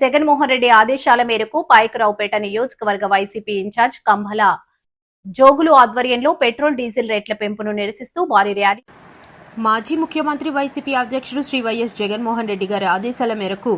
జగన్మోహన్ రెడ్డి ఆదేశాల మేరకు పాయకరావుపేట నియోజకవర్గ వైసీపీ ఇన్ఛార్జ్ కంభల జోగులు ఆధ్వర్యంలో పెట్రోల్ డీజిల్ రేట్ల పెంపును నిరసిస్తూ భారీ ర్యాలీ. మాజీ ముఖ్యమంత్రి వైసీపీ అధ్యక్షుడు శ్రీ వైఎస్ జగన్మోహన్ రెడ్డి గారి ఆదేశాల మేరకు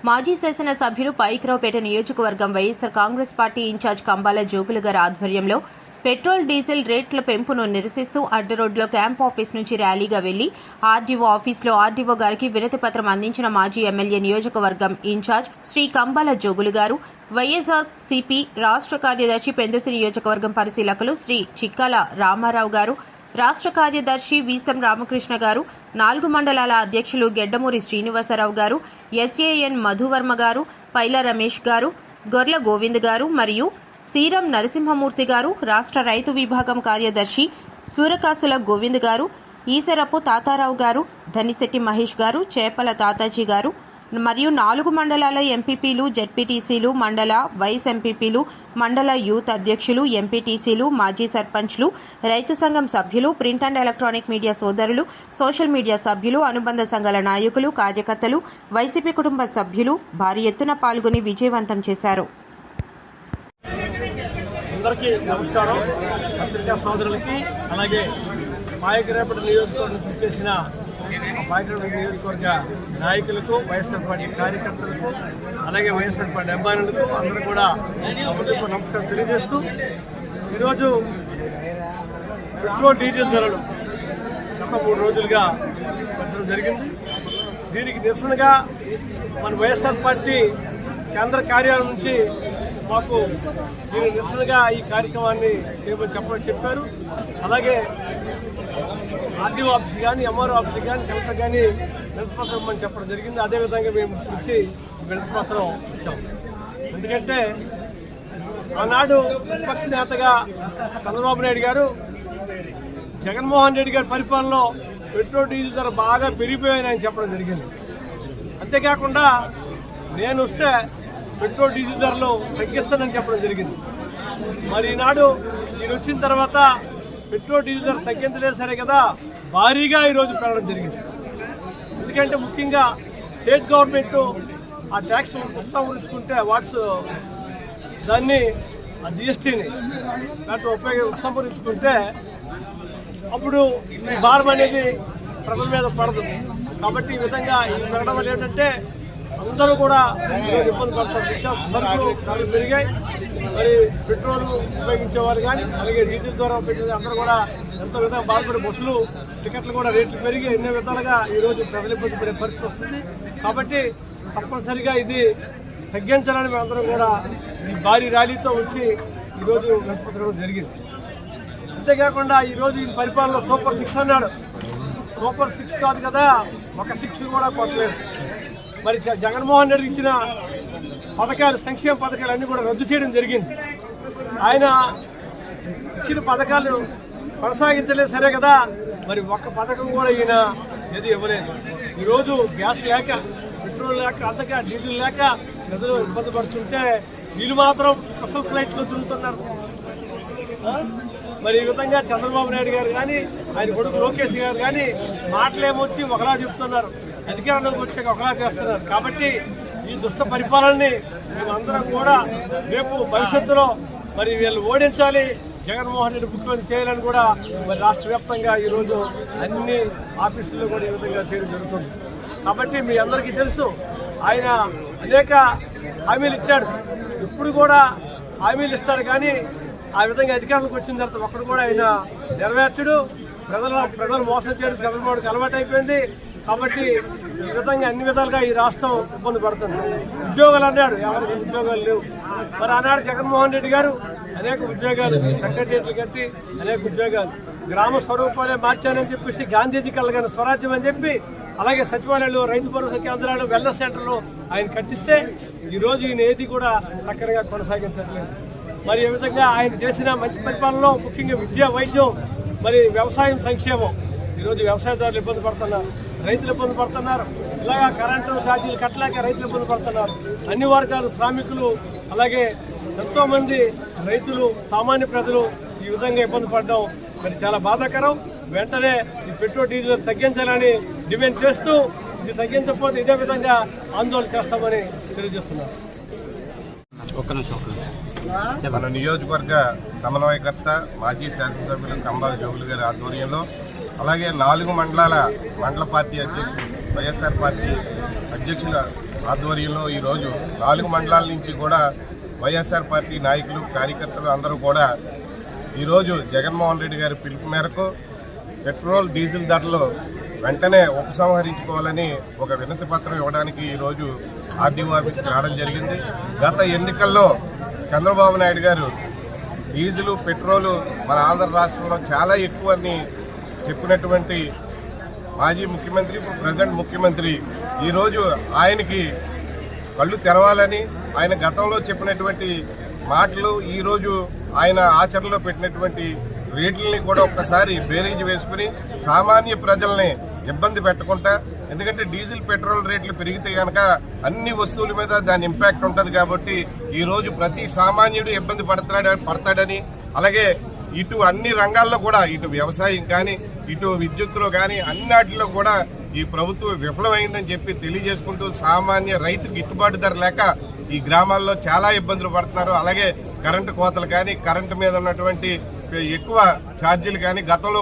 మాజీ శాసన సభ్యులు పాయకరావుపేట నియోజకవర్గం వైఎస్సార్ కాంగ్రెస్ పార్టీ ఇన్ఛార్జ్ కంబాల జోగులు గారి ఆధ్వర్యంలో పెట్రోల్ డీజిల్ రేట్ల పెంపును నిరసిస్తూ అడ్డరోడ్లో క్యాంప్ ఆఫీస్ నుంచి ర్యాలీగా వెళ్లి ఆర్డీఓ ఆఫీసులో ఆర్డీఓ గారికి వినతి పత్రం అందించిన మాజీ ఎమ్మెల్యే నియోజకవర్గం ఇన్ఛార్జ్ శ్రీ కంబాల జోగులు గారు, వైఎస్ఆర్ సిపి రాష్ట్ర కార్యదర్శి పెందుర్తి నియోజకవర్గం పరిశీలకులు శ్రీ చిక్కాల రామారావు గారు, రాష్ట్ర కార్యదర్శి వీసం రామకృష్ణ గారు, 4 మండలాల అధ్యక్షులు గెడ్డమూరి శ్రీనివాసరావు గారు, ఎస్ఏఎన్ మధువర్మ గారు, పైల రమేష్ గారు, గొర్ల గోవింద్ గారు మరియు సీరం నరసింహమూర్తి గారు, రాష్ట్ర రైతు విభాగం కార్యదర్శి సూరకాసుల గోవింద్ గారు, ఈసరపు తాతారావు గారు, ధనిశెట్టి మహేష్ గారు, చేపల తాతాజీ గారు మరియు 4 మండలాల ఎంపీపీలు, జెడ్పీటీసీలు, మండల వైస్ ఎంపీపీలు, మండల యూత్ అధ్యక్షులు, ఎంపీటీసీలు, మాజీ సర్పంచ్లు, రైతు సంఘం సభ్యులు, ప్రింట్ అండ్ ఎలక్ట్రానిక్ మీడియా సోదరులు, సోషల్ మీడియా సభ్యులు, అనుబంధ సంఘాల నాయకులు, కార్యకర్తలు, వైసీపీ కుటుంబ సభ్యులు భారీ ఎత్తున పాల్గొని విజయవంతం చేశారు. అందరికీ నమస్కారం. పత్రికా సోదరులకి, అలాగే పాయకరావుపేట నియోజకవర్గం చేసిన పాయకరావుపేట నియోజకవర్గ నాయకులకు, వైఎస్ఆర్ పార్టీ కార్యకర్తలకు, అలాగే వైఎస్ఆర్ పార్టీ అభిమానులకు అందరూ కూడా నమస్కారం తెలియజేస్తూ, ఈరోజు పెట్రోల్ డీజిల్ ధరలు గత 3 రోజులుగా పెంచడం జరిగింది. దీనికి నిరసనగా మన వైఎస్ఆర్ పార్టీ కేంద్ర కార్యాలయం నుంచి మాకు దీని నిరసనగా ఈ కార్యక్రమాన్ని చేయమని చెప్పారు. అలాగే ఆర్డీఓ ఆఫీస్ కానీ, ఎంఆర్ఓ ఆఫీస్ కానీ, కలెక్టర్ కానీ వినతిపత్రం ఇవ్వమని చెప్పడం జరిగింది. అదేవిధంగా మేము వచ్చి వినతిపత్రం ఇచ్చాం. ఎందుకంటే ఆనాడు విపక్ష నేతగా చంద్రబాబు నాయుడు గారు జగన్మోహన్ రెడ్డి గారి పరిపాలనలో పెట్రోల్ డీజిల్ ధర బాగా పెరిగిపోయాయని చెప్పడం జరిగింది. అంతేకాకుండా నేను వస్తే పెట్రోల్ డీజిల్ ధరలు తగ్గిస్తానని చెప్పడం జరిగింది. మరి ఈనాడు నేను వచ్చిన తర్వాత పెట్రోల్ డీజిల్ ధర తగ్గించలేదు సరే కదా, భారీగా ఈరోజు పెరగడం జరిగింది. ఎందుకంటే ముఖ్యంగా స్టేట్ గవర్నమెంట్ ఆ ట్యాక్స్ ఉపసంహరించుకుంటే దాన్ని ఆ జిఎస్టీని దాంట్లో ఉపసంహరించుకుంటే అప్పుడు ఈ భారం అనేది ప్రజల మీద పడదు. కాబట్టి ఈ విధంగా ఈ పెరగడం వల్ల ఏంటంటే అందరూ కూడా ఇబ్బంది పడతారు. సరుకులు ధరలు పెరిగాయి. మరి పెట్రోల్ ఉపయోగించేవారు కానీ, అలాగే డీజిల్ ద్వారా పెట్టిన అందరూ కూడా ఎంతో విధంగా బాధపడే బస్సులు టికెట్లు కూడా రేట్లు పెరిగి ఎన్నో విధాలుగా ఈరోజు ప్రజలు ఇబ్బంది పడే పరిస్థితి వస్తుంది. కాబట్టి తప్పనిసరిగా ఇది తగ్గించాలని మేమందరం కూడా ఈ భారీ ర్యాలీతో వచ్చి ఈరోజు వినతిపత్రం జరిగింది. అంతేకాకుండా ఈరోజు ఈ పరిపాలనలో సూపర్ 6 అన్నాడు. సూపర్ 6 కాదు కదా, ఒక 6 కూడా కొట్టలేదు. మరి జగన్మోహన్ రెడ్డి ఇచ్చిన పథకాలు, సంక్షేమ పథకాలు అన్నీ కూడా రద్దు చేయడం జరిగింది. ఆయన ఇచ్చిన పథకాలు కొనసాగించలేదు సరే కదా, మరి ఒక్క పథకం కూడా ఈయన ఏది ఇవ్వలేదు. ఈరోజు గ్యాస్ లేక, పెట్రోల్ లేక, అంతగా డీజిల్ లేక ప్రజలు ఇబ్బంది పడుతుంటే వీళ్ళు మాత్రం స్పెషల్ ఫ్లైట్లో తిరుగుతున్నారు. మరి ఈ విధంగా చంద్రబాబు నాయుడు గారు కానీ, ఆయన కొడుకు లోకేష్ గారు కానీ మాటలేమొచ్చి ఒకలా చెప్తున్నారు, అధికారంలోకి వచ్చాక ఒకలా చేస్తున్నారు. కాబట్టి ఈ దుష్ట పరిపాలనని మేమందరం కూడా రేపు భవిష్యత్తులో మరి వీళ్ళు ఓడించాలి, జగన్మోహన్ రెడ్డి ముఖ్యమంత్రి చేయాలని కూడా మరి రాష్ట్ర వ్యాప్తంగా ఈరోజు అన్ని ఆఫీసుల్లో కూడా ఈ విధంగా చేయడం జరుగుతుంది. కాబట్టి మీ అందరికీ తెలుసు, ఆయన అనేక హామీలు ఇచ్చాడు. ఇప్పుడు కూడా హామీలు ఇస్తాడు కానీ ఆ విధంగా అధికారంలోకి వచ్చిన తర్వాత ఒక్కడు కూడా ఆయన నెరవేర్చడు. ప్రజలు మోసం చేయడం చంద్రబాబుకి అలవాటు అయిపోయింది. కాబట్టి ఈ విధంగా అన్ని విధాలుగా ఈ రాష్ట్రం ఇబ్బంది పడుతుంది. ఉద్యోగాలు అన్నాడు, ఎవరికి ఉద్యోగాలు లేవు. మరి ఆనాడు జగన్మోహన్ రెడ్డి గారు అనేక ఉద్యోగాలు, సెక్రటరియట్లు కట్టి అనేక ఉద్యోగాలు, గ్రామ స్వరూపాలే మార్చానని చెప్పేసి గాంధీజీ కలగని స్వరాజ్యం అని చెప్పి, అలాగే సచివాలయాలు, రైతు భరోసా కేంద్రాలు, వెల్నెస్ సెంటర్లు ఆయన కట్టిస్తే ఈరోజు ఈయన ఏది కూడా చక్కగా కొనసాగించట్లేదు. మరి ఈ విధంగా ఆయన చేసిన మంచి పరిపాలనలో ముఖ్యంగా విద్య, వైద్యం, మరి వ్యవసాయం, సంక్షేమం, ఈరోజు వ్యవసాయదారులు ఇబ్బంది పడుతున్నారు, రైతులు ఇబ్బంది పడుతున్నారు. ఇలాగా కరెంటు ఛార్జీలు కట్టలేక రైతులు ఇబ్బంది పడుతున్నారు. అన్ని వర్గాలు, శ్రామికులు, అలాగే ఎంతోమంది రైతులు, సామాన్య ప్రజలు ఈ విధంగా ఇబ్బంది పడడం మరి చాలా బాధాకరం. వెంటనే ఈ పెట్రోల్ డీజిల్ తగ్గించాలని డిమాండ్ చేస్తూ ఇది తగ్గించకపోతే ఇదే విధంగా ఆందోళన చేస్తామని తెలియజేస్తున్నారు. మన నియోజకవర్గ సమన్వయకర్త మాజీ శాసనసభ్యులు కంబాల జోగులు గారి ఆధ్వర్యంలో అలాగే 4 మండల పార్టీ అధ్యక్షులు వైఎస్ఆర్ పార్టీ అధ్యక్షుల ఆధ్వర్యంలో ఈరోజు 4 మండలాల నుంచి కూడా వైఎస్ఆర్ పార్టీ నాయకులు కార్యకర్తలు అందరూ కూడా ఈరోజు జగన్మోహన్ రెడ్డి గారి పిలుపు మేరకు పెట్రోల్ డీజిల్ ధరలు వెంటనే ఉపసంహరించుకోవాలని ఒక వినతి పత్రం ఇవ్వడానికి ఈరోజు ఆర్డీఓ ఆఫీస్కి రావడం జరిగింది. గత ఎన్నికల్లో చంద్రబాబు నాయుడు గారు డీజిల్ పెట్రోలు మన ఆంధ్ర రాష్ట్రంలో చాలా ఎక్కువ అని చెప్పినటువంటి మాజీ ముఖ్యమంత్రి ఇప్పుడు ప్రజెంట్ ముఖ్యమంత్రి ఈరోజు ఆయనకి కళ్ళు తెరవాలని ఆయన గతంలో చెప్పినటువంటి మాటలు ఈరోజు ఆయన ఆచరణలో పెట్టినటువంటి రేట్లని కూడా ఒక్కసారి బేరీజు వేసుకుని సామాన్య ప్రజల్ని ఇబ్బంది పెట్టకుండా, ఎందుకంటే డీజిల్ పెట్రోల్ రేట్లు పెరిగితే కనుక అన్ని వస్తువుల మీద దాని ఇంపాక్ట్ ఉంటుంది కాబట్టి ఈరోజు ప్రతి సామాన్యుడు ఇబ్బంది పడతాడని, అలాగే ఇటు అన్ని రంగాల్లో కూడా ఇటు వ్యవసాయం కానీ ఇటు విద్యుత్తులో కానీ అన్నిటిలో కూడా ఈ ప్రభుత్వం విఫలమైందని చెప్పి తెలియజేసుకుంటూ సామాన్య రైతుకు గిట్టుబాటు ధర లేక ఈ గ్రామాల్లో చాలా ఇబ్బందులు పడుతున్నారు. అలాగే కరెంటు కోతలు కానీ కరెంటు మీద ఉన్నటువంటి ఎక్కువ ఛార్జీలు కానీ గతంలో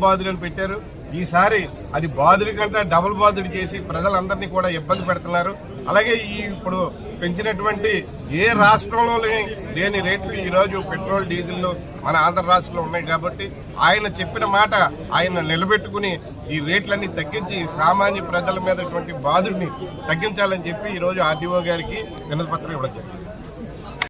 బాదులని పెట్టారు. ఈసారి అది బాదుడి కంటే డబుల్ బాదుడి చేసి ప్రజలందరినీ కూడా ఇబ్బంది పెడుతున్నారు. అలాగే ఇప్పుడు పెంచినటువంటి ఏ రాష్ట్రంలో లేని రేట్లు ఈరోజు పెట్రోల్ డీజిల్ మన ఆంధ్ర రాష్ట్రంలో ఉన్నాయి కాబట్టి ఆయన చెప్పిన మాట ఆయన నిలబెట్టుకుని ఈ రేట్లన్నీ తగ్గించి సామాన్య ప్రజల మీద బాదుడిని తగ్గించాలని చెప్పి ఈరోజు ఆర్డీఓ గారికి వినతి పత్రం ఇవ్వడం జరిగింది.